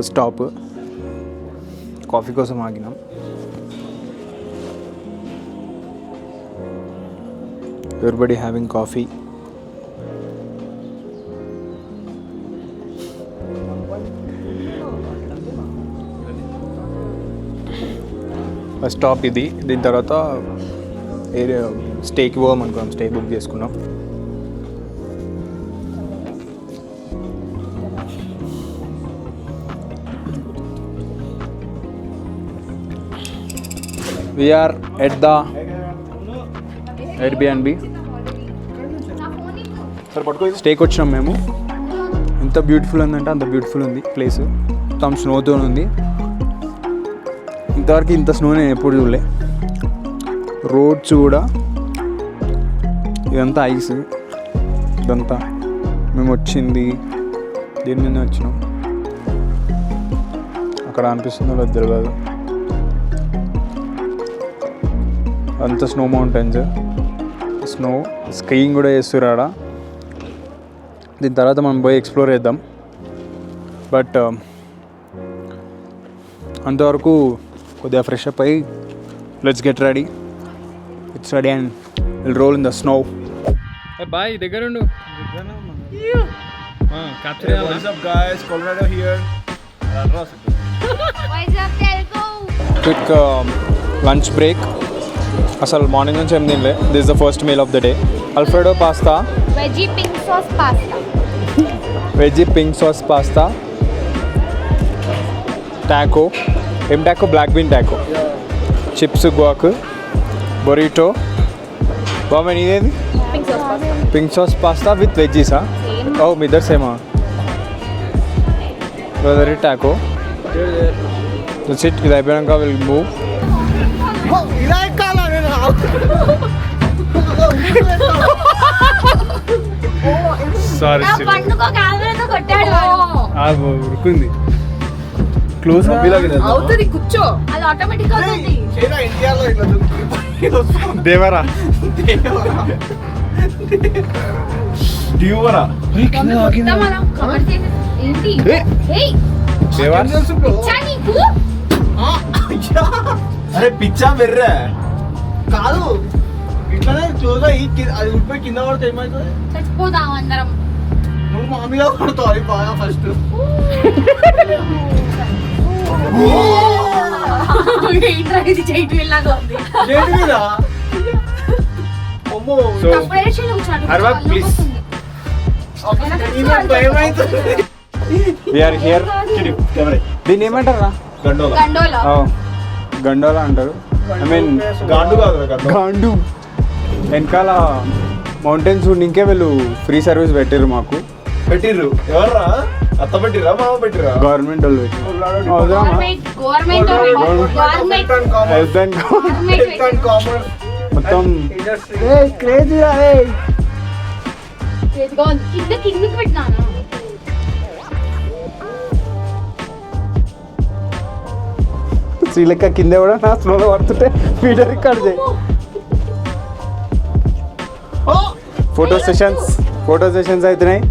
First stop coffee కోసం ఆగినాం. Everybody having coffee. First stop ఇది. దీని తర్వాత స్టేకి పోదాం అనుకున్నాం. స్టే బుక్ చేసుకున్నాం. We are at the Airbnb. స్టేకి వచ్చినాం మేము. ఎంత బ్యూటిఫుల్ ఉందంటే అంత బ్యూటిఫుల్ ఉంది ప్లేస్. మొత్తం స్నోతో ఉంది. ఇంతవరకు ఇంత స్నో నేను ఎప్పుడు చూడలే. రోడ్స్ కూడా ఇదంతా ఐస్. ఇదంతా మేము వచ్చింది దీని మీద వచ్చినాం. అక్కడ అనిపిస్తుందో లేదు తెలియదు. అంత స్నో మౌంటైన్స్, స్నో స్కీయింగ్ కూడా చేస్తారు ఆడ. దీని తర్వాత మనం పోయి ఎక్స్ప్లోర్ చేద్దాం. బట్ అంతవరకు కొద్దిగా ఫ్రెష్ అప్ అయ్యి let's get ready. It's ready and will roll in the snow. Boy దగ్గరుండు. Quick lunch break. అసలు మార్నింగ్ నుంచి ఏం తినలే. This is the first meal of the day. Alfredo pasta, veggie pink sauce pasta, veggie pink sauce pasta, taco. ఏం taco? Black bean taco, chips, guac, burrito. బాగా ఇదేది? Pink sauce pasta with వెజ్జీసా? ఓ మీ ఇద్దరు సేమా? వెదరీ టాకో. సిట్. ఇది అయిపోయాక విల్ మూవ్. సారీ ఉరుకుంది. క్లోజ్ అవుతుంది. కూర్చో, అది ఆటోమేటిక్ అవుతుంది. దేవరా డ్యూవరా ఏంటి? అరే పిచ్చా వెర్రా కాదు. ఇట్లానే చూసా అది ఉడిపోయి కింద పడితే ఏమవుతుంది? చచ్చిపోదాం అందరం. నువ్వు మామూలుగా పడతావు. అది బాగా ఫస్ట్ దీన్ని ఏమంటారా? గండోలా అంటారు. ఐ మీన్ గాండు కాదు, గాండు. వెనకాల మౌంటైన్స్ ఇంకే వీళ్ళు ఫ్రీ సర్వీస్ పెట్టారు మాకు. పెట్టిర్రు ఎవర్రా? అత్త పెట్టిరా మామ పెట్టిరా? గవర్నమెంట్ వాళ్ళు మొత్తం శ్రీలంక కింద కూడా నా స్లోలో పడుతుంటే వీడియో రికార్డ్ చేయి. ఫోటో సెషన్స్ అవుతున్నాయి.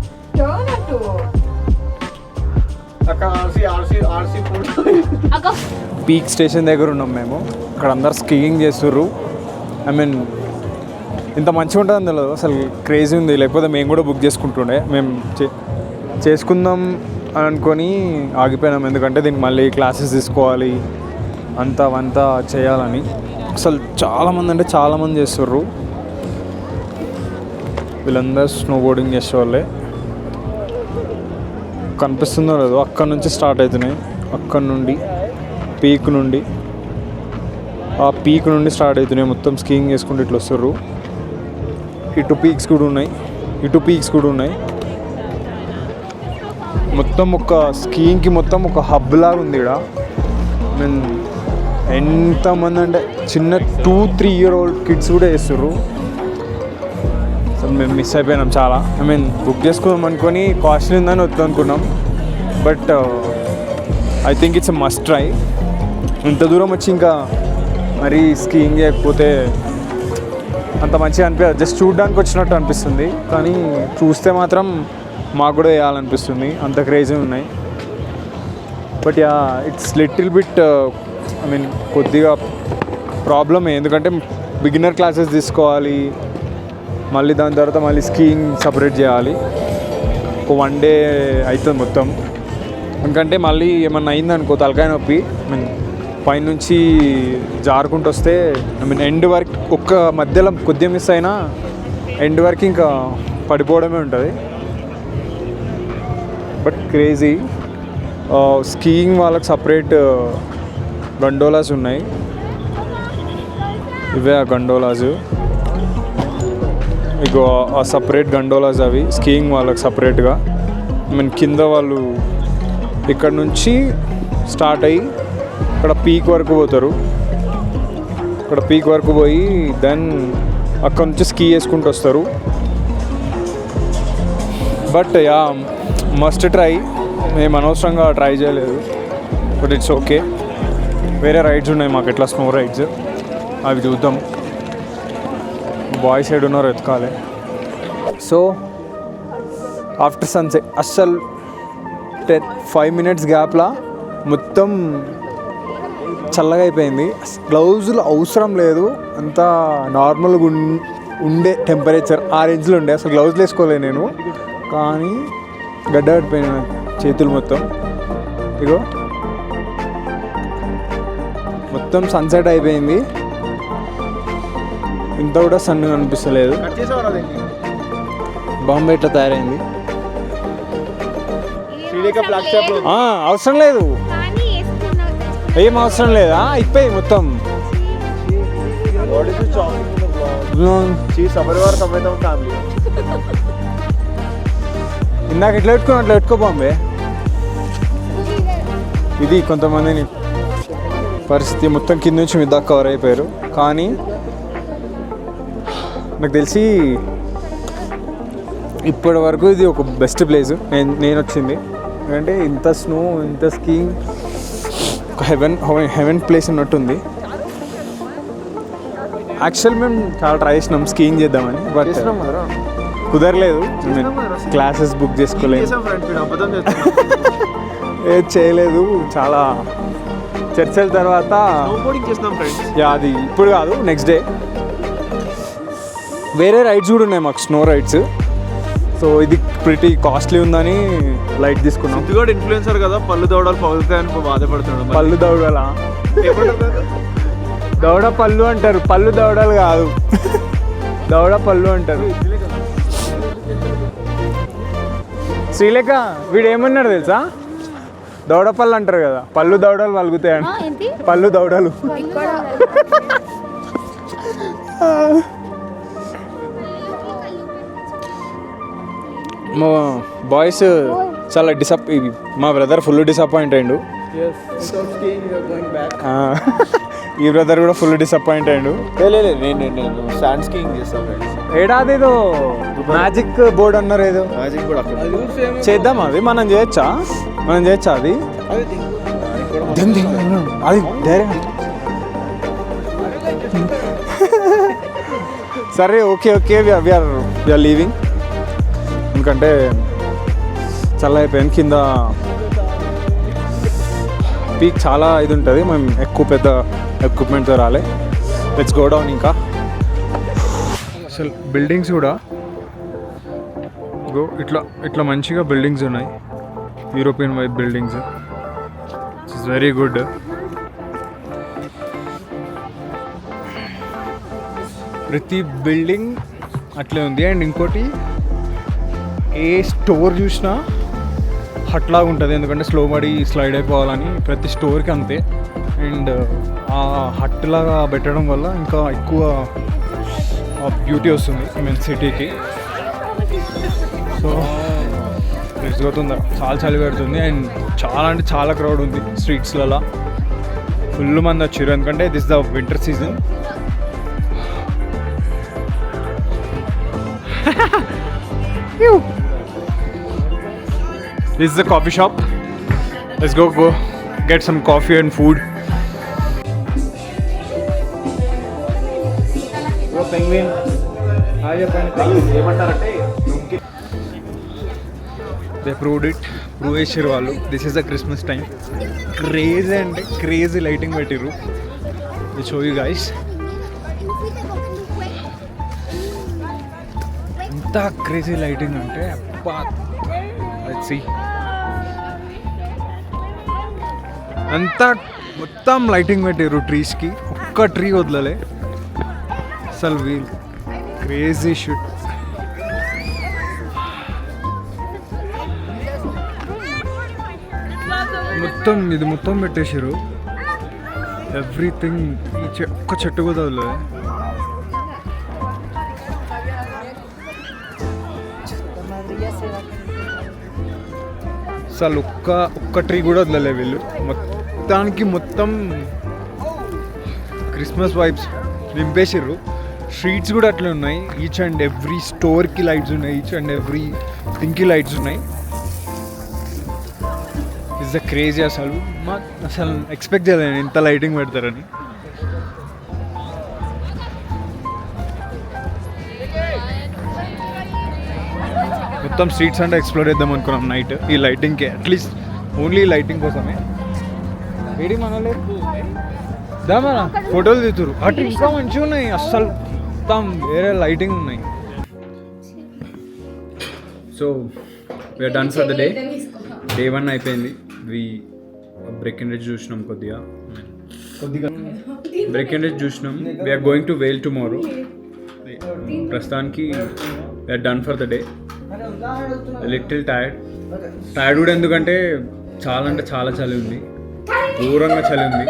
పీక్ స్టేషన్ దగ్గర ఉన్నాం మేము. ఇక్కడ అందరు స్కీయింగ్ చేస్తుర్రు. ఐ మీన్ ఇంత మంచిగా ఉంటుంది అందులో. అసలు క్రేజీ ఉంది. లేకపోతే మేము కూడా బుక్ చేసుకుంటుండే. మేము చేసుకుందాం అని అనుకొని ఆగిపోయినాం. ఎందుకంటే దీనికి మళ్ళీ క్లాసెస్ తీసుకోవాలి, అంతా చేయాలని. అసలు చాలామంది అంటే చాలామంది చేస్తుర్రు. వీళ్ళందరూ స్నో బోర్డింగ్ చేసేవాళ్ళే. కనిపిస్తుందో లేదో అక్కడ నుంచి స్టార్ట్ అవుతున్నాయి. అక్కడ నుండి ఆ పీక్ నుండి స్టార్ట్ అవుతున్నాయి. మొత్తం స్కీయింగ్ చేసుకుంటూ ఇట్లా వస్తుర్రు. ఇటు పీక్స్ కూడా ఉన్నాయి. మొత్తం ఒక స్కీయింగ్కి మొత్తం ఒక హబ్ లాగా ఉంది ఇక్కడ. ఐ మీన్ ఎంతమంది అంటే చిన్న 2-3 year old కిడ్స్ కూడా చేస్తుర్రు. అసలు మేము మిస్ అయిపోయినాం చాలా. ఐ మీన్ బుక్ చేసుకుందాం అనుకొని కాస్ట్లీ ఉందని వద్దనుకున్నాం. But I think it's a must try. ఇంత దూరం వచ్చి ఇంకా మరీ స్కీయింగ్ చేయకపోతే అంత మంచిగా అనిపించదు. జస్ట్ చూడడానికి వచ్చినట్టు అనిపిస్తుంది. కానీ చూస్తే మాత్రం మాకు కూడా వేయాలనిపిస్తుంది. అంత క్రేజీ ఉన్నాయి. But yeah it's little bit I mean కొద్దిగా ప్రాబ్లమే, ఎందుకంటే బిగినర్ క్లాసెస్ తీసుకోవాలి, మళ్ళీ దాని తర్వాత మళ్ళీ స్కీయింగ్ సపరేట్ చేయాలి. ఒక 1 డే అవుతుంది మొత్తం. ఎందుకంటే మళ్ళీ ఏమన్నా అయిందనుకో తలకాయ నొప్పి, ఐ మీన్ పైనుంచి జారుకుంటూ వస్తే ఐ మీన్ ఎండ్ వరకు ఒక్క మధ్యలో కొద్దిగా మిస్ అయినా ఎండ్ వరకు ఇంకా పడిపోవడమే ఉంటుంది. But crazy. స్కీయింగ్ వాళ్ళకి సపరేట్ గండోలాస్ ఉన్నాయి. ఇవే ఆ గండోలాస్. ఇగో ఆ సపరేట్ గండోలాస్ అవి స్కీయింగ్ వాళ్ళకి సపరేట్గా. ఐ మీన్ కింద వాళ్ళు ఇక్కడ నుంచి స్టార్ట్ అయ్యి ఇక్కడ పీక్ వరకు పోతారు. ఇక్కడ పీక్ వరకు పోయి దెన్ అక్కడ నుంచి స్కీ వేసుకుంటూ వస్తారు. But yeah must try. మేము అనవసరంగా ట్రై చేయలేదు, బట్ ఇట్స్ ఓకే. వేరే రైడ్స్ ఉన్నాయి మాకు ఎట్లా స్నో రైడ్స్, అవి చూద్దాం. బాయ్ సైడ్ ఉన్నారు ఎత్తుకాలి. సో ఆఫ్టర్ సన్సెట్ అస్సలు 5 minutes గ్యాప్లా మొత్తం చల్లగా అయిపోయింది. గ్లౌజులు అవసరం లేదు, అంతా నార్మల్గా ఉండే టెంపరేచర్ ఆ రేంజ్లో ఉండే. అసలు గ్లౌజులు వేసుకోలేదు నేను, కానీ గడ్డ పడిపోయిన చేతులు మొత్తం. ఇగో మొత్తం సన్సెట్ అయిపోయింది, ఇంత కూడా సన్ అనిపిస్తలేదు. బాంబే ఇట్లా తయారైంది. అవసరం లేదు, ఏం అవసరం లేదా, అయిపోయి మొత్తం. ఇందాక ఇట్లా పెట్టుకుని అట్లా పెట్టుకో బాంబే. ఇది కొంతమందిని పరిస్థితి మొత్తం కింద నుంచి మీద కవర్ అయిపోయారు. కానీ నాకు తెలిసి ఇప్పటి వరకు ఇది ఒక బెస్ట్ ప్లేస్ నేను వచ్చింది. ఎందుకంటే ఇంత స్నో, ఇంత స్కీయింగ్, ఒక హెవెన్ ప్లేస్ ఉన్నట్టుంది. యాక్చువల్ మేము చాలా ట్రై చేసినాం స్కీయింగ్ చేద్దామని, బట్ కుదరలేదు. క్లాసెస్ బుక్ చేసుకోలేదు, ఏది చేయలేదు. చాలా చర్చల తర్వాత అది ఇప్పుడు కాదు, నెక్స్ట్ డే. వేరే రైడ్స్ కూడా ఉన్నాయి మాకు, స్నో రైడ్స్. సో ఇది ప్రిటీ కాస్ట్లీ ఉందని లైట్ తీసుకున్నాం. ఇది కూడా ఇన్ఫ్లుయెన్సర్ కదా, పళ్ళు దవడాలు పగులుతాయని బాధపడుతున్నాడు. పళ్ళు దవడాలా? దవడ పళ్ళు అంటారు, పళ్ళు దవడాలు కాదు, దవడ పళ్ళు అంటారు. శ్రీలేఖ వీడు ఏమన్నాడు తెలుసా, దవడ పళ్ళు అంటారు కదా, పళ్ళు దవడాలు పలుగుతాయని. పళ్ళు దవడాలు. మా బాయ్స్ చాలా మా బ్రదర్ ఫుల్ డిసప్పాయింట్ అయ్యిండు. ఈ బ్రదర్ కూడా ఫుల్ డిసప్పాయింట్ అయ్యిండు. నేను శాండ్ స్కీయింగ్ చేస్తాను. ఏడాదిదో మ్యాజిక్ బోర్డ్ అన్నారు, ఏదో మ్యాజిక్ బోర్డ్ అక్కడ చేద్దాం. అది మనం చేయొచ్చా అది అది డైరెక్ట్. సరే ఓకే వీఆర్ లీవింగ్. ఎందుకంటే చల్ల అయిపోయింది. కింద పీక్ చాలా ఇది ఉంటుంది, మేము ఎక్కువ పెద్ద ఎక్విప్మెంట్తో రాలే. Let's go down. ఇంకా అసలు బిల్డింగ్స్ కూడా ఇట్లా మంచిగా బిల్డింగ్స్ ఉన్నాయి, European vibe buildings. It's very good. ప్రతి బిల్డింగ్ అట్లే ఉంది. అండ్ ఇంకోటి, ఏ స్టోర్ చూసినా హట్లాగా ఉంటుంది, ఎందుకంటే స్లో పడి స్లైడ్ అయిపోవాలని ప్రతి స్టోర్కి అంతే. అండ్ ఆ హట్ లాగా పెట్టడం వల్ల ఇంకా ఎక్కువ బ్యూటీ వస్తుంది ఐ మీన్ సిటీకి. సో రిస్గవుతుందా, చాలా చలి పెడుతుంది. అండ్ చాలా అంటే చాలా క్రౌడ్ ఉంది స్ట్రీట్స్లలో, ఫుల్ మంది వచ్చారు. ఎందుకంటే this the winter season. This is the coffee shop. Let's go get some coffee and food. penguin. They proved it. Prove చేసారు వాళ్ళు. This is the Christmas time. Crazy అంటే క్రేజీ లైటింగ్ పెట్టిర్రు. We show you guys. ఎంత crazy lighting అంటే అబ్బా. Let's see. అంతా మొత్తం lighting పెట్టారు ట్రీస్కి. ఒక్క ట్రీ వదలలే అసలు. We'll crazy shoot. మొత్తం ఇది మొత్తం పెట్టేసారు. ఎవ్రీథింగ్. ఒక్క చెట్టు కూడా వదలలే. అసలు ఒక్క ట్రీ కూడా వదలలే వీళ్ళు. మొత్తానికి మొత్తం క్రిస్మస్ వైబ్స్ నింపేసారు. స్ట్రీట్స్ కూడా అట్లే ఉన్నాయి. ఈచ్ అండ్ ఎవ్రీ స్టోర్కి లైట్స్ ఉన్నాయి. ఈచ్ అండ్ ఎవ్రీ థింగ్కి లైట్స్ ఉన్నాయి. It's the crazy. అసలు ఎక్స్పెక్ట్ చేయలేను ఇంత లైటింగ్ పెడతారని. మొత్తం స్ట్రీట్స్ అంటే ఎక్స్ప్లోర్ చేద్దాం అనుకున్నాం నైట్ ఈ లైటింగ్కి. అట్లీస్ట్ ఓన్లీ లైటింగ్ కోసమే. ఏడి మనలేదు దామా ఫోటోలు దిగుతారు. అటు ఇంకా మంచిగా ఉన్నాయి. అస్సలు మొత్తం వేరే లైటింగ్ ఉన్నాయి. So we're done for the day. Day 1 అయిపోయింది. బ్రేక్ అండ్ రేజ్ చూసినాం కొద్దిగా బ్రేక్ అండ్ రేజ్ చూసినాం. We're going to Vail tomorrow. ప్రస్తుతానికి we're done for the day. Little tired కూడా. ఎందుకంటే చాలా చలి ఉంది. దూరంగా చలి ఉంది.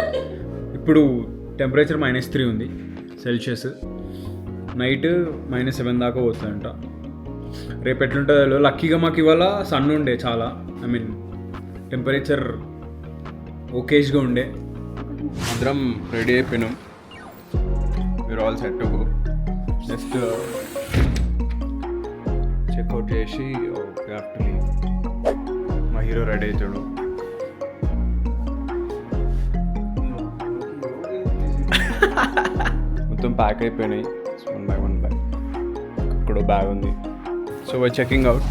ఇప్పుడు టెంపరేచర్ -3 ఉంది సెల్సియస్. నైట్ -7 దాకా పోతుందంట. రేపు ఎట్లుంటుందో. లక్కీగా మాకు ఇవాళ సన్ ఉండే చాలా. ఐ మీన్ టెంపరేచర్ ఓకేజ్గా ఉండే. అందరం రెడీ అయిపోయినాం. We're all set to go. Just check out చేసి మా హీరో రెడీ అవుతాడు. మొత్తం ప్యాక్ అయిపోయినాయి 1 by 1 బ్యాగ్. ఇక్కడ బ్యాగ్ ఉంది. So we checking out.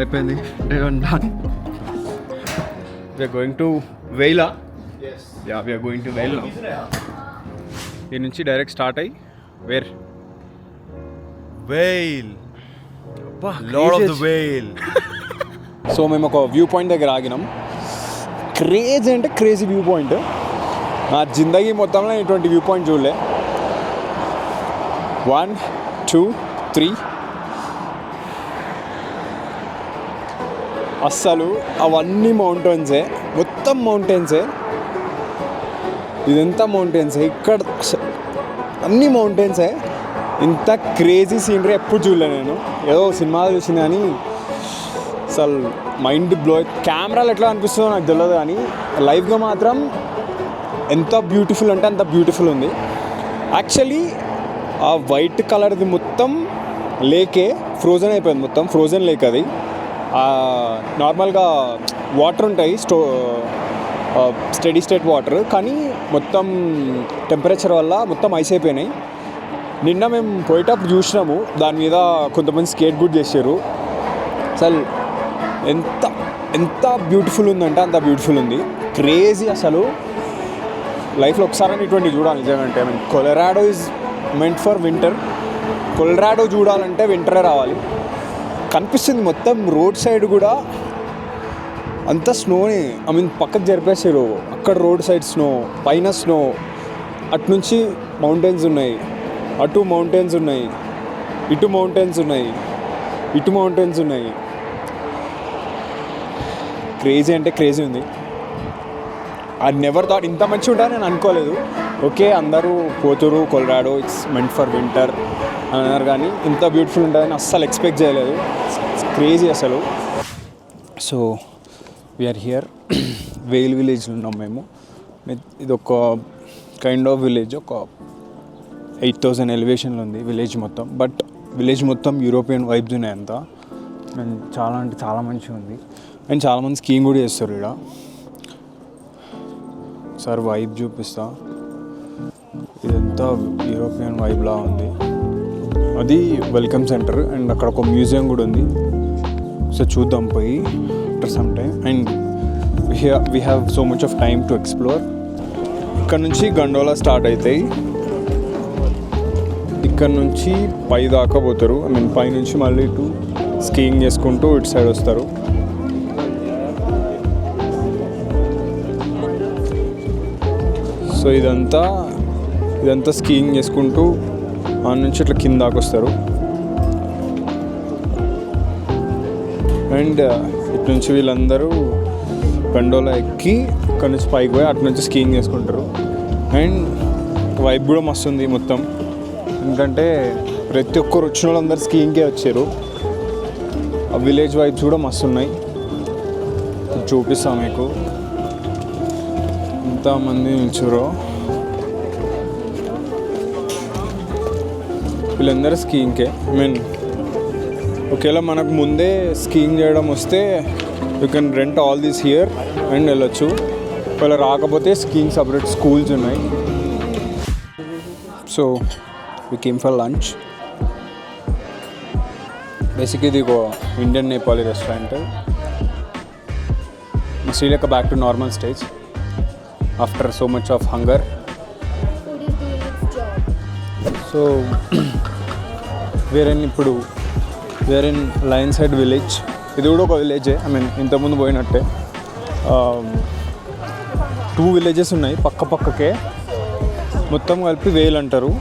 అయిపోయింది. Day 1 done. We're going to Vail. Yeah we're going to Vail. దీని నుంచి డైరెక్ట్ స్టార్ట్ అయ్యి where Whale. Lord of the Whale. So మేము ఒక వ్యూ పాయింట్ దగ్గర ఆగినాం. క్రేజీ అంటే క్రేజీ వ్యూ పాయింట్. నా జిందగీ మొత్తంలో ఇటువంటి వ్యూ పాయింట్ చూడలే. 1 2 3. అస్సలు అవన్నీ మౌంటైన్సే. మొత్తం మౌంటైన్సే. ఇదంతా మౌంటైన్సే. ఇక్కడ అన్ని మౌంటైన్సే. ఇంత క్రేజీ సీనరీ ఎప్పుడు చూడలే నేను. ఏదో సినిమాలు చూసింది కానీ అసలు మైండ్ బ్లో. కెమెరాలు ఎట్లా అనిపిస్తుందో నాకు తెలియదు కానీ లైవ్గా మాత్రం ఎంత బ్యూటిఫుల్ అంటే అంత బ్యూటిఫుల్ ఉంది. యాక్చువల్లీ ఆ వైట్ కలర్ది మొత్తం లేకే ఫ్రోజన్ అయిపోయింది. మొత్తం ఫ్రోజన్ లేక్ అది. నార్మల్గా వాటర్ ఉంటాయి స్టడీ స్టేట్ వాటర్, కానీ మొత్తం టెంపరేచర్ వల్ల మొత్తం ఐస్ అయిపోయినాయి. నిన్న మేము పోయేటప్పుడు చూసినాము. దాని మీద కొంతమంది స్కేట్ కూడా చేశారు. అసలు ఎంత ఎంత బ్యూటిఫుల్ ఉందంటే అంత బ్యూటిఫుల్ ఉంది. క్రేజీ. అసలు లైఫ్లో ఒకసారి ఇటువంటి చూడాలి నిజంగా. I mean Colorado is meant for winter. Colorado చూడాలంటే వింటరే రావాలి. కనిపిస్తుంది మొత్తం రోడ్ సైడ్ కూడా అంతా స్నోని. ఐ మీన్ పక్కకు జరిపేసారు. అక్కడ రోడ్ సైడ్ స్నో, పైన స్నో. అటు నుంచి మౌంటైన్స్ ఉన్నాయి, అటు మౌంటైన్స్ ఉన్నాయి, ఇటు మౌంటైన్స్ ఉన్నాయి, ఇటు మౌంటైన్స్ ఉన్నాయి. క్రేజీ అంటే క్రేజీ ఉంది. ఐ నెవర్ థాట్ ఇంత మంచిగా ఉంటుందని నేను అనుకోలేదు. ఓకే అందరూ పోతురు Colorado it's meant for winter అని అన్నారు, కానీ ఇంత బ్యూటిఫుల్ ఉంటుందని అస్సలు ఎక్స్పెక్ట్ చేయలేదు. క్రేజీ అసలు. So we're here. వేల్ విలేజ్లో ఉన్నాం మేము. ఇది ఒక కైండ్ ఆఫ్ విలేజ్. ఒక 8,000 ఎలివేషన్లో ఉంది విలేజ్ మొత్తం. బట్ విలేజ్ మొత్తం యూరోపియన్ వైబ్స్ ఉన్నాయి అంతా. అండ్ చాలా అంటే చాలా మంచిగా ఉంది. అండ్ చాలామంది స్కీయింగ్ కూడా చేస్తారు ఇక్కడ. ఒకసారి వైబ్ చూపిస్తా. ఇదంతా యూరోపియన్ వైబ్లా ఉంది. అది వెల్కమ్ సెంటర్ అండ్ అక్కడ ఒక మ్యూజియం కూడా ఉంది. సో చూద్దాం పోయి after some time. And we have so much of time to explore. ఇక్కడ నుంచి గండోలా స్టార్ట్ అవుతాయి. ఇక్కడ నుంచి పై దాకా పోతారు. ఐ మీన్ పై నుంచి మళ్ళీ ఇటు స్కీయింగ్ చేసుకుంటూ ఇటు సైడ్ వస్తారు. సో ఇదంతా స్కీయింగ్ చేసుకుంటూ ఆ నుంచి ఇట్లా కింద దాకా వస్తారు. అండ్ ఇటు నుంచి వీళ్ళందరూ గండోలా ఎక్కి ఇక్కడ నుంచి పైకి పోయి అటు నుంచి స్కీయింగ్ చేసుకుంటారు. అండ్ వైబ్ కూడా మస్తు ఉంది మొత్తం. ఎందుకంటే ప్రతి ఒక్కరు వచ్చిన వాళ్ళందరూ స్కీయింగ్కే వచ్చారు. ఆ విలేజ్ వైబ్స్ కూడా మస్తు ఉన్నాయి. చూపిస్తాం మీకు ఎంతమంది నిల్చురో. వీళ్ళందరూ స్కీయింగ్కే. ఐ మీన్ ఒకవేళ మనకు ముందే స్కీయింగ్ చేయడం వస్తే you can rent all these here and వెళ్ళొచ్చు. ఒకవేళ రాకపోతే స్కీయింగ్ సపరేట్ స్కూల్స్ ఉన్నాయి. So we came for lunch. Basically ఇది ఒక Indian Nepali restaurant. Sri Lanka back to normal stage after so much of hunger. So వేరే ఇప్పుడు లయన్ సైడ్ విలేజ్. ఇది కూడా ఒక విలేజే. ఐ మీన్ ఇంతకుముందు పోయినట్టే 2 విలేజెస్ ఉన్నాయి పక్కకే. మొత్తం కలిపి వేల్ అంటారు.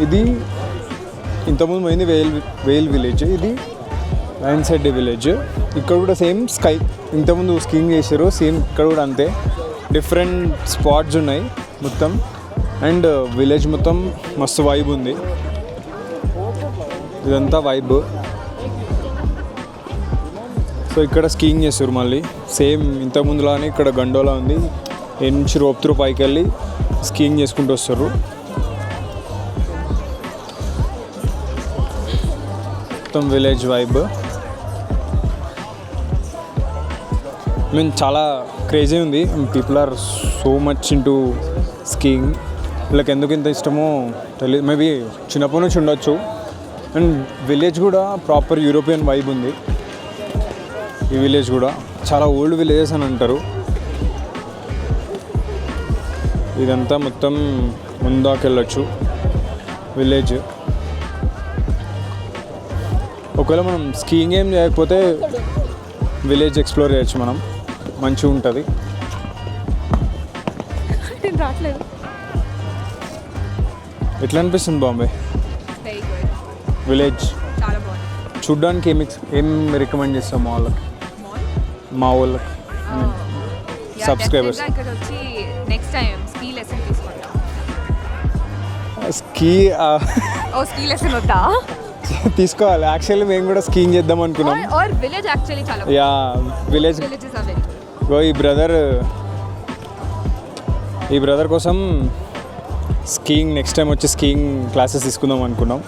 ఇది ఇంతకుముందు పోయింది వేల్ విలేజ్. ఇది లయన్ సైడ్ విలేజ్. ఇక్కడ కూడా సేమ్ స్కై ఇంతకుముందు స్కీయింగ్ చేశారు. సేమ్ ఇక్కడ కూడా అంతే. డిఫరెంట్ స్పాట్స్ ఉన్నాయి మొత్తం. అండ్ విలేజ్ మొత్తం మస్తు వైబ్ ఉంది. ఇదంతా వైబ్. సో ఇక్కడ స్కీయింగ్ చేస్తారు మళ్ళీ సేమ్ ఇంతకుముందులానే. ఇక్కడ గండోలా ఉంది. ఏ నుంచి రోప్ త్రూ పైకి వెళ్ళి స్కీయింగ్ చేసుకుంటూ వస్తారు. మొత్తం విలేజ్ వైబ్. ఐ మీన్ చాలా క్రేజీ ఉంది. People are so much into skiing. వీళ్ళకి ఎందుకు ఇంత ఇష్టమో తెలియదు. మేబీ చిన్నప్పటి నుంచి ఉండొచ్చు. అండ్ విలేజ్ కూడా ప్రాపర్ యూరోపియన్ వైబ్ ఉంది. ఈ విలేజ్ కూడా చాలా ఓల్డ్ విలేజెస్ అని అంటారు. ఇదంతా మొత్తం ముందాకెళ్ళొచ్చు విలేజ్. ఒకవేళ మనం స్కీయింగ్ ఏం చేయకపోతే విలేజ్ ఎక్స్ప్లోర్ చేయొచ్చు మనం. మంచిగా ఉంటుంది. రావట్లేదు. ఎట్లా అనిపిస్తుంది బాంబే వెరీ గుడ్ విలేజ్? చాలా బాగుంది. చూడ్డానికి ఏం రికమెండ్ చేస్తాం మా వాళ్ళకి సబ్స్క్రైబర్స్? ఇక్కడ వచ్చి నెక్స్ట్ టైం స్కీ లెసన్ తీసుకుంటాం. స్కీ స్కీ లెసన్ వద్దా? తీసుకోవాలి. యాక్చువల్లీ మేము కూడా స్కీయింగ్ చేద్దాం అనుకున్నాం. ఆర్ విలేజ్ యాక్చువల్లీ చాలా యా విలేజ్. విలేజెస్ ఆర్ వెరీ ఈ బ్రదర్ కోసం స్కీయింగ్ నెక్స్ట్ టైం వచ్చి స్కీయింగ్ క్లాసెస్ తీసుకుందాం అనుకున్నాం.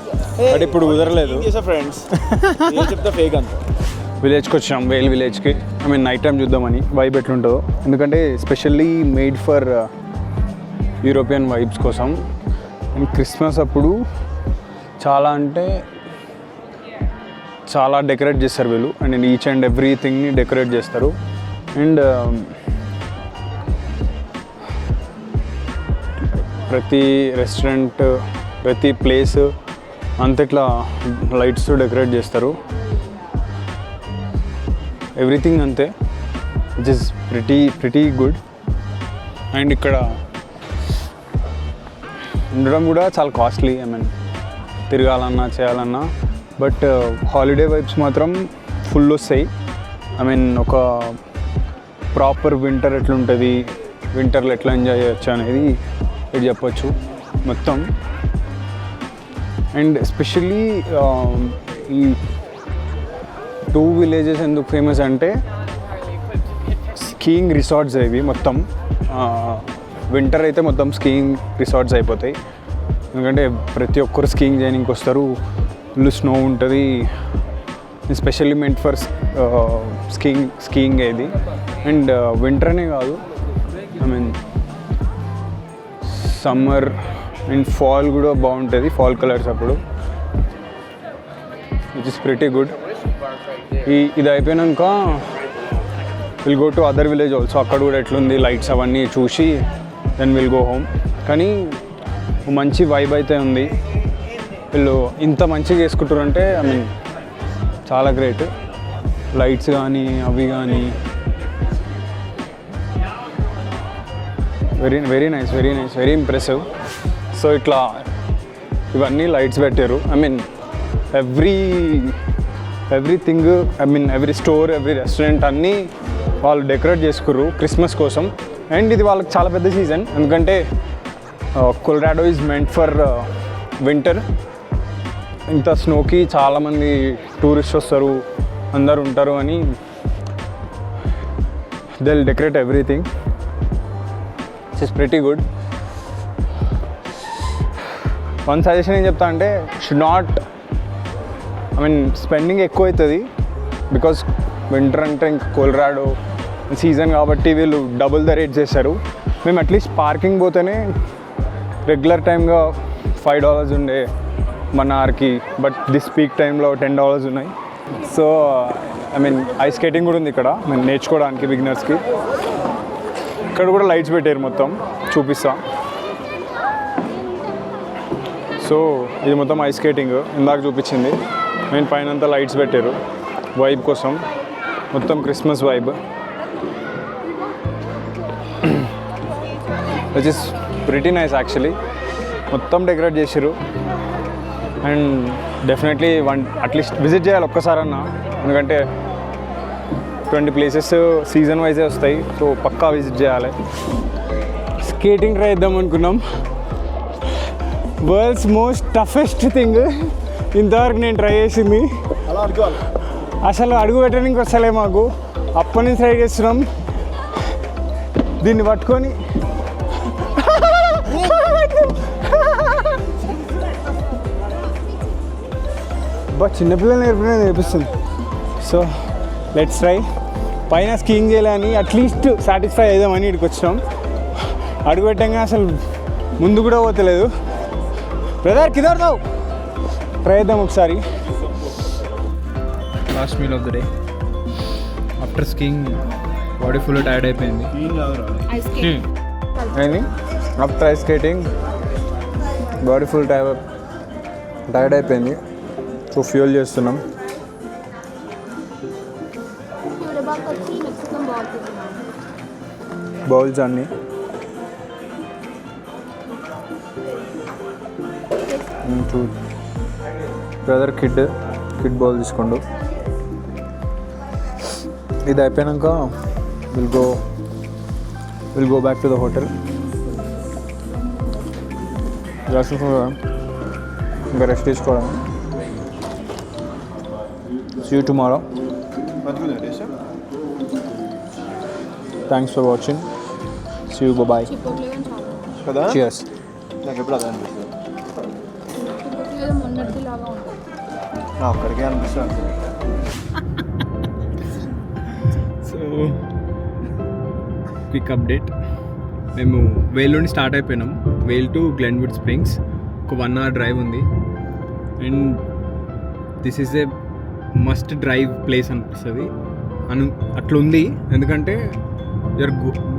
బట్ ఇప్పుడు కుదరలేదు. ఫ్రెండ్స్ చెప్తా ఫేక్ అంత. విలేజ్కి వచ్చాం, వేల్ విలేజ్కి. ఐ మీన్ నైట్ టైం చూద్దామని వైబ్ ఎట్లుంటుందో. ఎందుకంటే specially made for European vibes కోసం. అండ్ క్రిస్మస్ అప్పుడు చాలా అంటే చాలా డెకరేట్ చేస్తారు వీళ్ళు. అండ్ ఈచ్ అండ్ ఎవ్రీథింగ్ని డెకరేట్ చేస్తారు. అండ్ ప్రతి రెస్టారెంట్, ప్రతి ప్లేస్ అంత ఇట్లా లైట్స్తో డెకరేట్ చేస్తారు. ఎవ్రీథింగ్ అంతే. It is pretty good. And ఇక్కడ ఉండడం కూడా చాలా కాస్ట్లీ. ఐ మీన్ తిరగాలన్నా చేయాలన్నా. బట్ హాలిడే వైబ్స్ మాత్రం ఫుల్ వస్తాయి. ఐ మీన్ ఒక ప్రాపర్ వింటర్ ఎట్లుంటుంది, వింటర్లో ఎట్లా ఎంజాయ్ చేయొచ్చు అనేది ఇది చెప్పొచ్చు మొత్తం. అండ్ ఎస్పెషల్లీ ఈ 2 విలేజెస్ ఎందుకు ఫేమస్ అంటే స్కీయింగ్ రిసార్ట్స్ ఇవి మొత్తం. వింటర్ అయితే మొత్తం స్కీయింగ్ రిసార్ట్స్ అయిపోతాయి. ఎందుకంటే ప్రతి ఒక్కరు స్కీయింగ్ చేయడానికి వస్తారు. ఫుల్ స్నో ఉంటుంది. స్పెషల్లీ మెంట్ ఫర్ స్కీయింగ్ ఇది. అండ్ వింటర్ అనే కాదు, I mean summer and fall కూడా బాగుంటుంది. ఫాల్ కలర్స్ అప్పుడు విచ్ ఇస్ ప్రిటీ గుడ్. ఇది అయిపోయాక will go to other village also. అక్కడ కూడా ఎట్లుంది లైట్స్ అవన్నీ చూసి దెన్ విల్ గో హోమ్. కానీ మంచి వైబ్ అయితే ఉంది. వీళ్ళు ఇంత మంచిగా చేసుకుంటారు అంటే ఐ మీన్ చాలా గ్రేట్. లైట్స్ కానీ అవి కానీ very nice, very impressive. So ఇట్లా ఇవన్నీ లైట్స్ పెట్టారు. I mean everything, I mean every store, every restaurant అన్నీ వాళ్ళు డెకరేట్ చేసుకుర్రు క్రిస్మస్ కోసం. అండ్ ఇది వాళ్ళకి చాలా పెద్ద సీజన్, ఎందుకంటే Colorado is meant for winter. ఇంత స్నోకి చాలామంది టూరిస్ట్ వస్తారు, అందరు ఉంటారు అని they will decorate everything. It's is pretty good. One suggestion ఏం చెప్తా అంటే should not, I mean spending ఎక్కువ అవుతుంది. బికాస్ వింటర్ అంటే ఇంకా కొలరాడో సీజన్ కాబట్టి వీళ్ళు డబుల్ ద రేట్ చేశారు. మేము అట్లీస్ట్ పార్కింగ్ పోతేనే రెగ్యులర్ టైమ్గా $5 ఉండే 1 అవర్కి, బట్ దిస్ పీక్ టైంలో $10 ఉన్నాయి. So I mean ice skating కూడా ఉంది ఇక్కడ మేము నేర్చుకోవడానికి బిగినర్స్కి. ఇక్కడ కూడా లైట్స్ పెట్టారు, మొత్తం చూపిస్తా. సో ఇది మొత్తం ఐస్ స్కేటింగ్ ఇందాక చూపించింది. నేను పైన అంతా లైట్స్ పెట్టారు వైబ్ కోసం, మొత్తం Christmas vibe, which is pretty nice actually. మొత్తం డెకరేట్ చేసారు. అండ్ డెఫినెట్లీ అట్లీస్ట్ విజిట్ చేయాలి ఒక్కసారన్నా, ఎందుకంటే 20 ప్లేసెస్ సీజన్ వైజే వస్తాయి. సో పక్కా విజిట్ చేయాలి. స్కేటింగ్ ట్రై చేద్దాం అనుకున్నాం. వరల్డ్స్ మోస్ట్ టఫెస్ట్ థింగ్ ఇంతవరకు నేను ట్రై చేసింది. అసలు అడుగు పెట్టడానికి వస్తలే మాకు, అప్పటి నుంచి ట్రై చేస్తున్నాం. దీన్ని పట్టుకొని బట్ చిన్నపిల్లలు నేర్పిస్తుంది. So let's try. పైన స్కీయింగ్ చేయాలని అట్లీస్ట్ సాటిస్ఫై అవుదామని ఇక్కడికి వచ్చినాం. అడుగు పెట్టంగా అసలు ముందు కూడా పోతలేదు. బ్రదర్ కిదర్దావు ట్రై చేద్దాం ఒకసారి. Last meal of the day. After skiing body full tired అయిపోయింది. ఏంటి after ice skating body full tired అయిపోయింది. సో ఫ్యూల్ చేస్తున్నాం. బౌల్స్ అన్నీ బ్రదర్ కిడ్ బౌల్ తీసుకోండు. ఇది అయిపోయాక will go back to the hotel. ఇంకా రెస్ట్ తీసుకోవడం. See you tomorrow. Thanks for watching. See you. Bye bye. Cheers. నాకు ఎప్పుడు అదే అనిపిస్తుంది. నా ఒక్కడికే అనిపిస్తుంది. So quick update. మేము వేల్ నుండి స్టార్ట్ అయిపోయినాం. వేల్ టు గ్లెన్వుడ్ స్ప్రింగ్స్ ఒక 1 hour డ్రైవ్ ఉంది. And this is a must drive place అనిపిస్తుంది అట్లుంది, ఎందుకంటే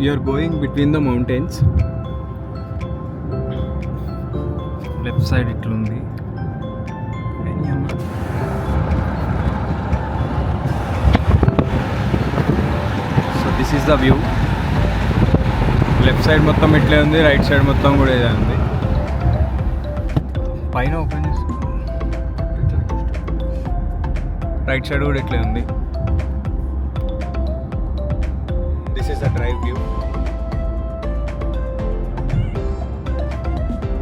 you're going between the mountains. Left side ఇట్లుంది. So this is the view. Left side మొత్తం ఇట్లే ఉంది, రైట్ సైడ్ మొత్తం కూడా ఇదే ఉంది. పైన ఓపెన్ చేస్తుంది, రైట్ సైడ్ కూడా ఇట్లే ఉంది. This is the drive view.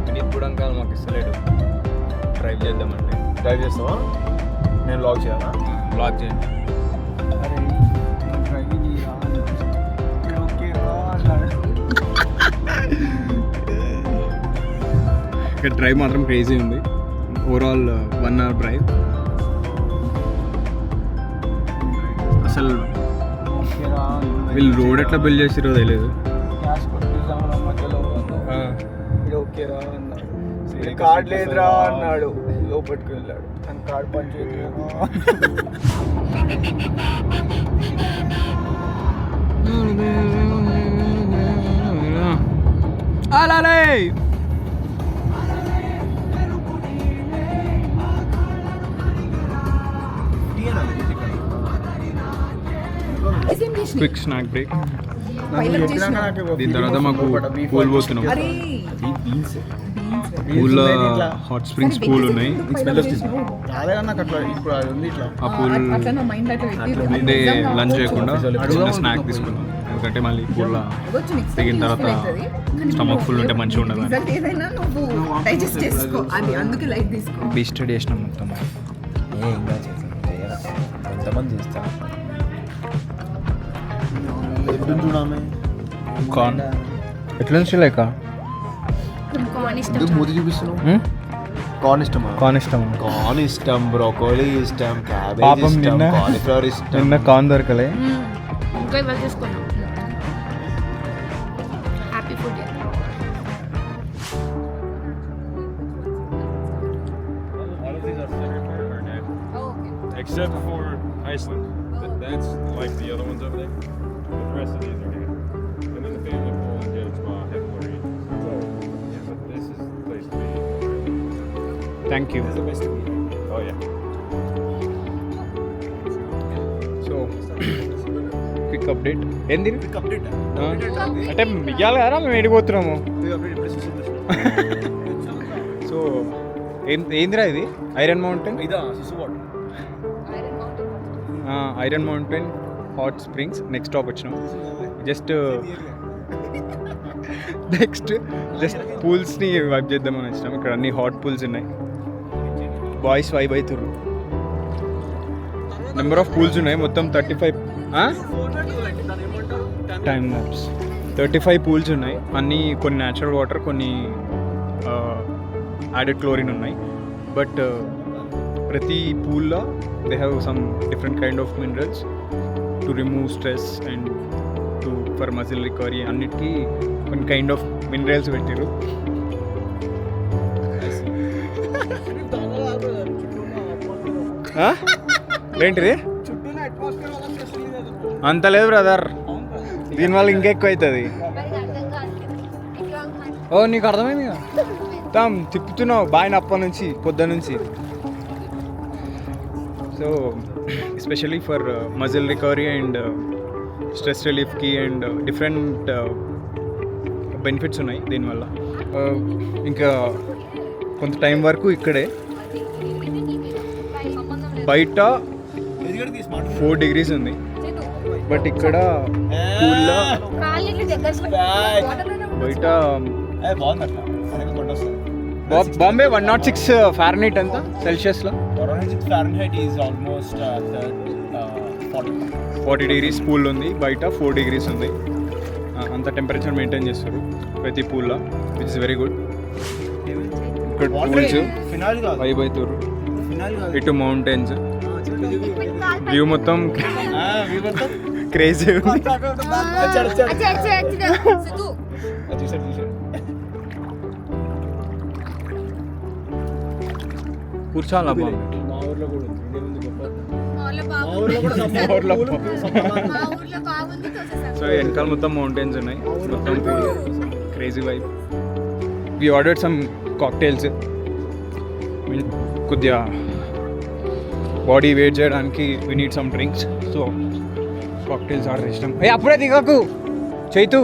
Vineeth కూడా కాదు మాకు ఇస్తలేడు డ్రైవ్ చేద్దామంటే. డ్రైవ్ చేస్తావా? నేను లాక్ చేయాలా? బ్లాక్ చేయండి. ఇక్కడ డ్రైవ్ మాత్రం క్రేజీ ఉంది. Overall 1 hour drive. అసలు వీళ్ళు రోడ్ ఎట్లా బిల్డ్ చేసిరో తెలియదు. కార్డు లేదురా అన్నాడు, లోపలికి వెళ్ళాడు. తన కార్డు పని చేయలేదు. అలాలే క్విక్ స్నాక్ బ్రేక్. దీని తర్వాత మాకు పూల్ పోతున్నాం. పూల్ హాట్ స్ప్రింగ్స్ పూల్ ఉన్నాయి. రాలేదా నాకు అట్లా, ఇప్పుడు అది ఉంది ఇట్లా. ఆ పూల్ ముందే లంచ్ చేయకుండా చిన్న స్నాక్ తీసుకున్నాం, ఎందుకంటే మళ్ళీ పూల్ దిగిన తర్వాత స్టమక్ ఫుల్ ఉంటే మంచిగా ఉండదు. డిస్టర్డ్ చేసినాం మొత్తం. ఎంతమంది చేస్తారు? ఎద్దును చూడమే. కార్న్ ఎట్లా నుంచి లేక ఎందుకు మూతి చూపిస్తున్నావు? కార్న్ ఇష్టమా? కార్న్ ఇష్టం. కార్న్ ఇష్టం, బ్రోకోలీ ఇష్టం, క్యాబేజ్ పాపం ఇష్టం, నిన్న- కాలీఫ్లవర్ ఇష్టం. నిన్న కార్న్ దొరకలే. ఇంకా ఇవాళ తీసుకున్నాం. Happy food. Except for Iceland. That's like the other ones over there. The rest of these are here. And then the family pool and gym spa headquarters. Yeah, but this is the place to be. Thank you. This is the place to be. Oh yeah. So quick update ఏంది? అంటే ఇవ్వాలి కదా, మేము ఎడిపోతున్నాము. So ఏందిరా ఇది? Iron Mountain. Iron Mountain Hot Springs next stop వచ్చినాం. Just పూల్స్ని వైప్ చేద్దామని వచ్చినాం. ఇక్కడ అన్ని హాట్ పూల్స్ ఉన్నాయి. బాయ్స్ వైబ్ అవుతుర్రు. నెంబర్ ఆఫ్ పూల్స్ ఉన్నాయి మొత్తం 35. టైమ్ ల్యాప్స్ 35 పూల్స్ ఉన్నాయి. అన్నీ కొన్ని న్యాచురల్ వాటర్, కొన్ని యాడెడ్ క్లోరిన్ ఉన్నాయి. బట్ ప్రతి పూల్లో they have some different kind of minerals to remove stress and for muscle recovery. అన్నిటికీ కొన్ని కైండ్ ఆఫ్ మినరల్స్ పెట్టారు. ఏంటిది? అంత లేదు బ్రదర్, దీనివల్ల ఇంకెక్కువ అవుతుంది. ఓ నీకు అర్థమైంది కదా, తిప్పుతున్నావు బాగా అప్పటి నుంచి పొద్దున్న నుంచి. So especially for muscle recovery and stress రిలీఫ్కి అండ్ డిఫరెంట్ బెనిఫిట్స్ ఉన్నాయి దీనివల్ల. ఇంకా కొంత టైం వరకు ఇక్కడే. బయట 4 degrees ఉంది, బట్ ఇక్కడ కూల్లో బయట బాంబే 106 ఫారెన్హీట్ ఎంత సెల్సియస్లో? 40 degrees పూల్ ఉంది. బయట 4 degrees ఉంది. అంత టెంపరేచర్ మెయింటైన్ చేస్తారు ప్రతి పూల్లో, విచ్ ఇస్ వెరీ గుడ్. ఇక్కడ పూల్స్ వైబ్ అవుతారు. ఇటు మౌంటైన్స్, వ్యూ మొత్తం క్రేజీ ఉంది. కూర్చోాలా బాగుంది. సో వెనకాల మొత్తం మౌంటైన్స్ ఉన్నాయి, మొత్తం crazy vibe. We ordered some cocktails. కొద్దిగా బాడీ వెయిట్ చేయడానికి we need some drinks. So cocktails order చేసినాం. అప్పుడే దిగకు చైతు.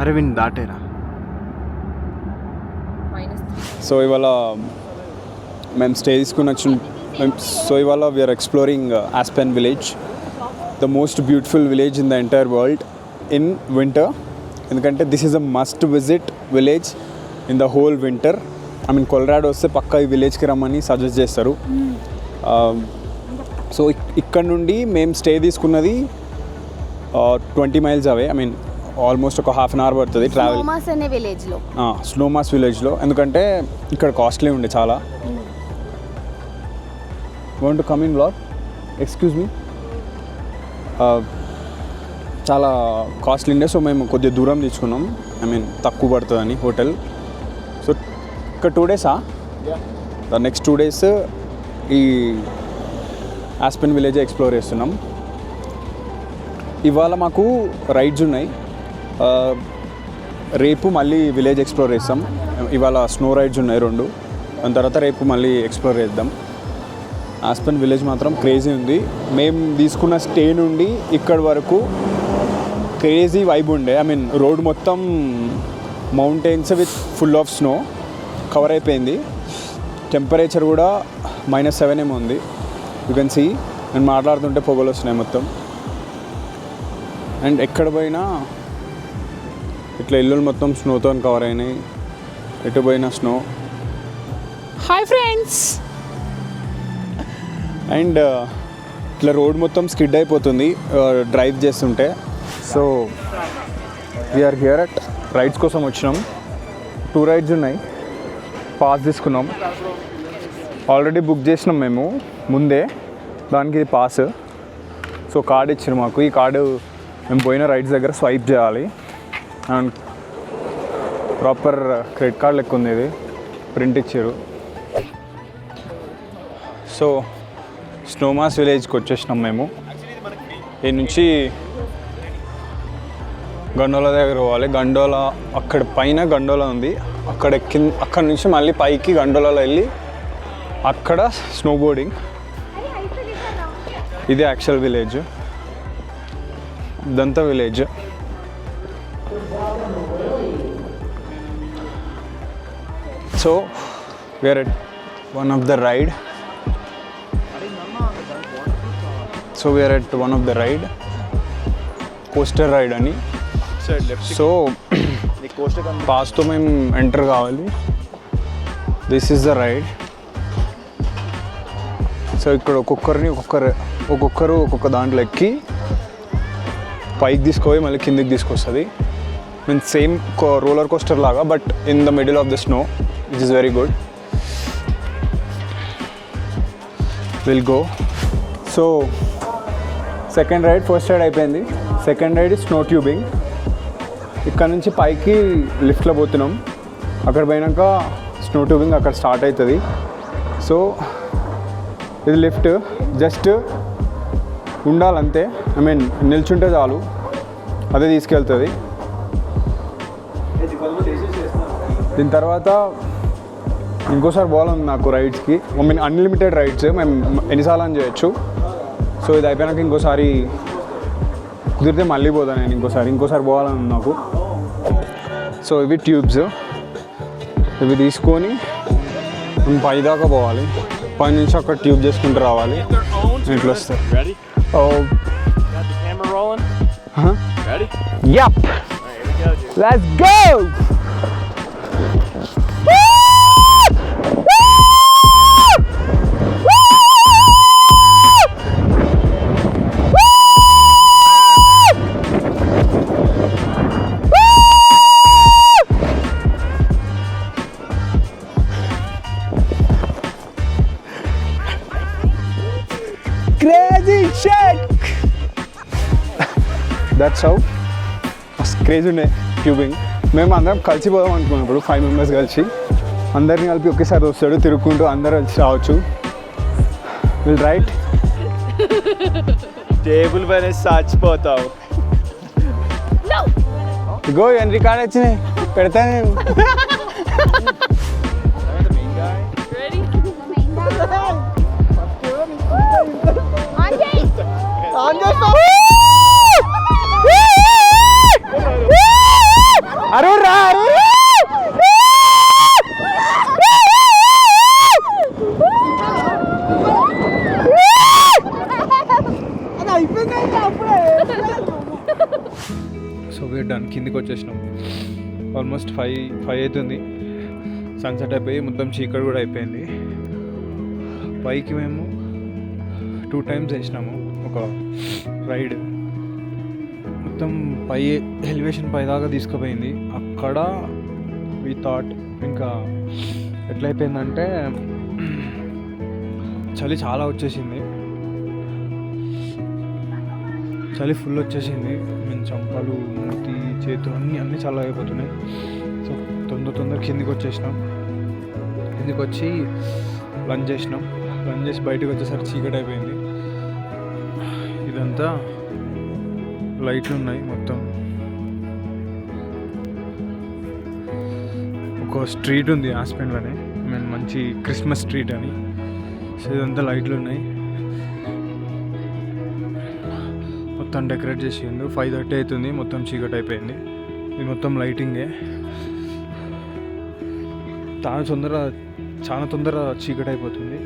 అరవింద్ దాటేరా. సో ఇవాళ మేము స్టే తీసుకుని వచ్చి, సో ఇవాళ we're exploring Aspen village, the most beautiful village in the entire world in winter. ఎందుకంటే this is a must visit village in the whole winter. I mean Colorado వస్తే పక్కా ఈ విలేజ్కి రమ్మని సజెస్ట్ చేస్తారు. సో ఇక్కడ నుండి మేము స్టే తీసుకున్నది 20 miles away. I mean almost ఒక ½ an hour పడుతుంది ట్రావెల్. స్నోమాస్ విలేజ్లో, ఎందుకంటే ఇక్కడ కాస్ట్లీ ఉండే చాలా. Want to come in blog? Excuse me. చాలా కాస్ట్లీ ఉండే, సో మేము కొద్దిగా దూరం తీసుకున్నాం. ఐ మీన్ తక్కువ పడుతుందని హోటల్. సో ఇక్కడ 2 డేసా? ద నెక్స్ట్ 2 డేస్ ఈ ఆస్పెన్ విలేజ్ ఎక్స్ప్లోర్ చేస్తున్నాం. ఇవాళ మాకు రైడ్స్ ఉన్నాయి. రేపు మళ్ళీ విలేజ్ ఎక్స్ప్లోర్ చేస్తాం. ఇవాళ స్నో రైడ్స్ ఉన్నాయి 2. దాని తర్వాత రేపు మళ్ళీ ఎక్స్ప్లోర్ చేద్దాం. ఆస్పెన్ విలేజ్ మాత్రం క్రేజీ ఉంది. మేము తీసుకున్న స్టే నుండి ఇక్కడి వరకు క్రేజీ వైబ్ ఉండే. ఐ మీన్ రోడ్ మొత్తం mountains with full of snow cover అయిపోయింది. టెంపరేచర్ కూడా -7 ఏమో ఉంది. You can see. నేను మాట్లాడుతుంటే పొగలు వస్తున్నాయి మొత్తం. అండ్ ఎక్కడ పోయినా ఇట్లా ఇల్లులు మొత్తం స్నోతో కవర్ అయినాయి. ఎటు పోయినా స్నో. Hi friends. అండ్ ఇట్లా రోడ్ మొత్తం స్కిడ్ అయిపోతుంది డ్రైవ్ చేస్తుంటే. So we're here at rides కోసం వచ్చినాం. 2 రైడ్స్ ఉన్నాయి. పాస్ తీసుకున్నాం. ఆల్రెడీ బుక్ చేసినాం మేము ముందే. దానికి ఇది పాస్. సో కార్డు ఇచ్చారు మాకు. ఈ కార్డు మేము పోయిన రైడ్స్ దగ్గర స్వైప్ చేయాలి. అండ్ ప్రాపర్ క్రెడిట్ కార్డ్ లెక్క ఉంది. ఇది ప్రింట్ ఇచ్చారు. సో స్నోమాస్ విలేజ్కి వచ్చేసినాం మేము. ఈ నుంచి గండోలా దగ్గర పోవాలి. గండోలా అక్కడ పైన గండోలా ఉంది. అక్కడ నుంచి మళ్ళీ పైకి గండోలాలో వెళ్ళి అక్కడ స్నో బోర్డింగ్. ఇది యాక్చువల్ విలేజ్. ఇదంతా village. So we're at one of the ride. Coaster ride అని. సో పాస్తో మేము ఎంటర్ కావాలి. This is the ride. So ఇక్కడ ఒక్కొక్కరు ఒక్కొక్క దాంట్లో ఎక్కి పైకి తీసుకుపోయి మళ్ళీ కిందికి తీసుకొస్తుంది. మీన్ సేమ్ రోలర్ కోస్టర్ లాగా, but in the middle of the snow, which is very good. Will go. So second ride, first ride అయిపోయింది. Second ride snow tubing. ఇక్కడ నుంచి పైకి లిఫ్ట్లో పోతున్నాం. అక్కడ పోయినాక స్నో ట్యూబింగ్ అక్కడ స్టార్ట్ అవుతుంది. సో ఇది లిఫ్ట్ జస్ట్ ఉండాలంతే. ఐ మీన్ నిల్చుంటే చాలు, అదే తీసుకెళ్తుంది. దీని తర్వాత ఇంకోసారి పోవాలని నాకు రైడ్స్కి. ఐ మీన్ అన్లిమిటెడ్ రైడ్స్ మేము ఎన్నిసార్లు అని చేయొచ్చు. సో ఇది అయిపోయాక ఇంకోసారి కుదిరితే మళ్ళీ పోతాను నేను. ఇంకోసారి పోవాలని నాకు. సో ఇవి ట్యూబ్స్. ఇవి తీసుకొని మేము పై దాకా పోవాలి. పై నుంచి అక్కడ ట్యూబ్ చేసుకుంటూ రావాలి. ఇట్లా వస్తారు. Yep. Let's go. Crazy shit. That's how. Crazy ఉండే ట్యూబింగ్. మేము అందరం కలిసిపోదాం అనుకున్నప్పుడు 5 మెంబర్స్ కలిసి అందరినీ కలిపి ఒకేసారి వస్తాడు తిరుగుకుంటూ అందరూ కలిసి రావచ్చు. Will write. టేబుల్ పైన చచ్చిపోతావు. ఇగో ఎన్ని రికార్డ్ వచ్చినాయి పెడతా నేను. అరుణ్ రా. So we're done. కిందికి వచ్చేసినాం. ఆల్మోస్ట్ 5 అవుతుంది. సన్సెట్ అయిపోయి మొత్తం చీకటి కూడా అయిపోయింది. పైకి మేము 2 times వేసినాము ఒక రైడ్. మొత్తం పై ఎలివేషన్ పై దాకా తీసుకుపోయింది. అక్కడ వి థాట్ ఇంకా ఎట్లయిపోయిందంటే చలి చాలా వచ్చేసింది, చలి ఫుల్ వచ్చేసింది. మేము చంపలు, మూతి, చేతులు అన్నీ చాలా అయిపోతున్నాయి. సో తొందర కిందికి వచ్చేసినాం. కిందికి వచ్చి లంచ్ చేసినాం. లంచ్ చేసి బయటకు వచ్చేసరికి చీకటి అయిపోయింది. ఇదంతా లైట్లు ఉన్నాయి మొత్తం. ఒక స్ట్రీట్ ఉంది ఆస్పెన్లోనే, మంచి క్రిస్మస్ స్ట్రీట్ అని. సో ఇదంతా లైట్లు ఉన్నాయి, మొత్తం డెకరేట్ చేసిండు. 5:30 అవుతుంది, మొత్తం చీకటి అయిపోయింది. ఇది మొత్తం లైటింగే. చాలా తొందర చీకటి అయిపోతుంది,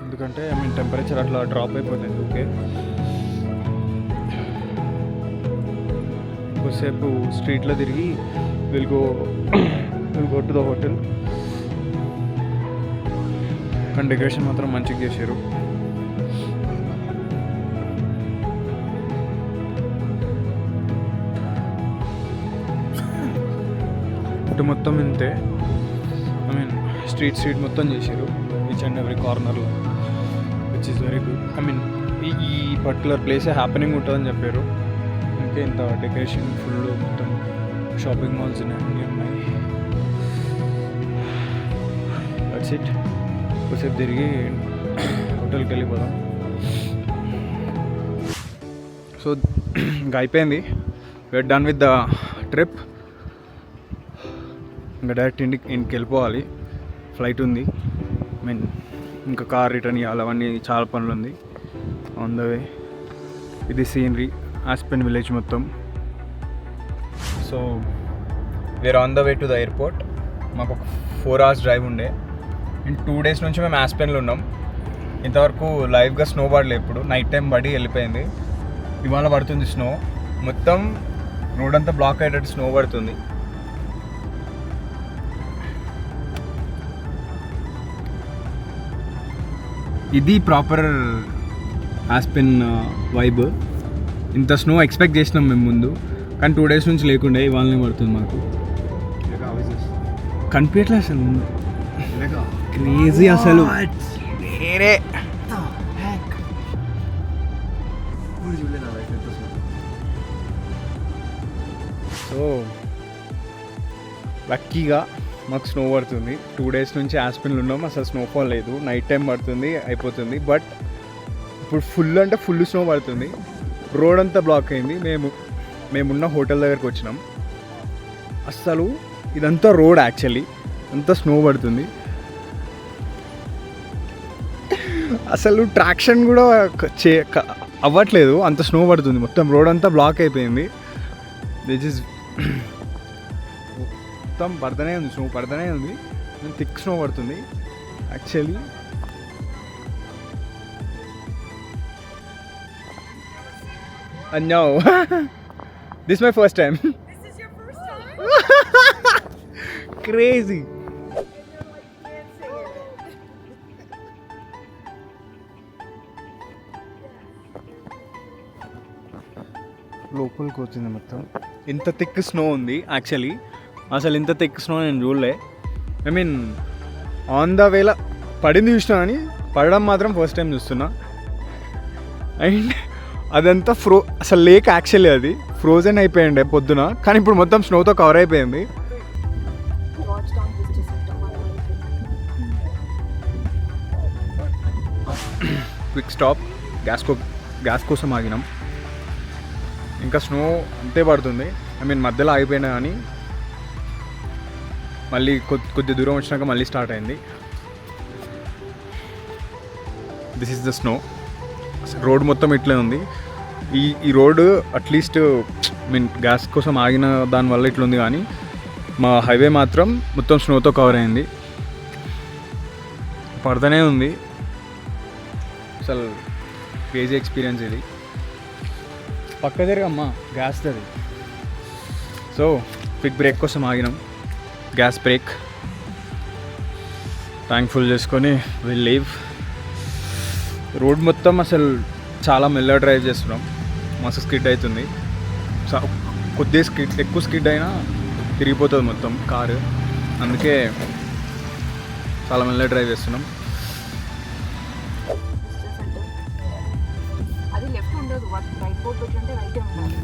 ఎందుకంటే టెంపరేచర్ అట్లా డ్రాప్ అయిపోతుంది. ఓకే, కొద్దిసేపు స్ట్రీట్లో తిరిగి will go to the hotel. కానీ డెకరేషన్ మాత్రం మంచిగా చేశారు. ఇటు మొత్తం ఇంతే, స్ట్రీట్ మొత్తం చేశారు, ఈచ్ అండ్ ఎవ్రీ కార్నర్లో, విచ్ ఈస్ వెరీ గుడ్. ఈ పర్టికులర్ ప్లేసే హ్యాపెనింగ్ ఉంటుందని చెప్పారు. ఇంకా ఇంత డెకరేషన్ ఫుల్, మొత్తం షాపింగ్ మాల్స్ అన్నీ ఉన్నాయి. That's it. కొద్దిసేపు తిరిగి హోటల్కి వెళ్ళిపోదాం. సో ఇంకా అయిపోయింది, we're done with the trip. ఇంకా డైరెక్ట్ ఇంటికి వెళ్ళిపోవాలి, ఫ్లైట్ ఉంది. ఇంకా కార్ రిటర్న్ ఇవ్వాలి, అవన్నీ చాలా పనులు ఉంది ఆన్ ద వే. ఇది సీనరీ ఆస్పెన్ విలేజ్ మొత్తం. So we're on the way to the airport. మాకు ఒక 4 hours డ్రైవ్ ఉండే. అండ్ 2 days నుంచి మేము ఆస్పెన్లో ఉన్నాం. ఇంతవరకు లైవ్గా స్నో పడలేదు. ఇప్పుడు నైట్ టైం పడి వెళ్ళిపోయింది. ఇవాళ పడుతుంది స్నో, మొత్తం రోడ్ అంతా బ్లాక్ అయ్యేటట్టు స్నో పడుతుంది. ఇది ప్రాపర్ ఆస్పెన్ వైబ్. ఇంత స్నో ఎక్స్పెక్ట్ చేసినాం మేము ముందు, కానీ 2 days నుంచి లేకుండే, ఇవాళనే పడుతుంది మాకు. కనిపించట్లేదు అసలు, క్రేజీ అసలు. వేరే సో లక్కీగా మాకు స్నో పడుతుంది. 2 days నుంచి ఆస్పెన్లో ఉన్నాం, అసలు స్నోఫాల్ లేదు. నైట్ టైం పడుతుంది, అయిపోతుంది. బట్ ఇప్పుడు ఫుల్ అంటే ఫుల్ స్నో పడుతుంది. రోడ్ అంతా బ్లాక్ అయింది. మేమున్న హోటల్ దగ్గరికి వచ్చినాం. అస్సలు ఇదంతా రోడ్, యాక్చువల్లీ అంతా స్నో పడుతుంది. అసలు ట్రాక్షన్ కూడా అవ్వట్లేదు, అంత స్నో పడుతుంది. మొత్తం రోడ్ అంతా బ్లాక్ అయిపోయింది. దిస్ ఇస్ మొత్తం పడుతూనే ఉంది, స్నో పడుతూనే ఉంది. థిక్ స్నో పడుతుంది actually. No. This is my first time. This is your first time? Crazy. లోపలికి వచ్చింది మొత్తం. ఇంత థిక్ స్నో ఉంది యాక్చువల్లీ. అసలు ఇంత థిక్ స్నో నేను చూడలే. ఆన్ ద వేలో పడింది చూసినా, కానీ పడడం మాత్రం ఫస్ట్ టైం చూస్తున్నా. అండ్ అదంతా అసలు లేక్ యాక్చువల్లీ అది ఫ్రోజన్ అయిపోయిండే పొద్దున, కానీ ఇప్పుడు మొత్తం స్నోతో కవర్ అయిపోయింది. క్విక్ స్టాప్, గ్యాస్ కోసం ఆగినాం. ఇంకా స్నో అంతే పడుతుంది. మధ్యలో ఆగిపోయినా కానీ మళ్ళీ కొద్ది దూరం వచ్చినాక మళ్ళీ స్టార్ట్ అయింది. This is the snow. Road మొత్తం ఇట్లే ఉంది. ఈ రోడ్డు అట్లీస్ట్ గ్యాస్ కోసం ఆగిన దానివల్ల ఇట్లుంది, కానీ మా హైవే మాత్రం మొత్తం స్నోతో కవర్ అయింది. పడుతూనే ఉంది. అసలు క్రేజీ ఎక్స్పీరియన్స్ ఇది. పక్క జరిగమ్మా గ్యాస్ అది. సో క్విక్ బ్రేక్ కోసం ఆగినాం, గ్యాస్ బ్రేక్. ట్యాంక్ ఫుల్ చేసుకొని విల్ లీవ్. రోడ్ మొత్తం అసలు చాలా మెల్లగా డ్రైవ్ చేస్తున్నాం, మస్తు స్కిడ్ అవుతుంది. కొద్దిగా ఎక్కువ స్కిడ్ అయినా తిరిగిపోతుంది మొత్తం కారు. అందుకే చాలా మెల్లగా డ్రైవ్ చేస్తున్నాం. అది లెఫ్ట్ ఉండదు, రైట్ బోర్డ్ పెట్టుంటే రైటే ఉండాలి.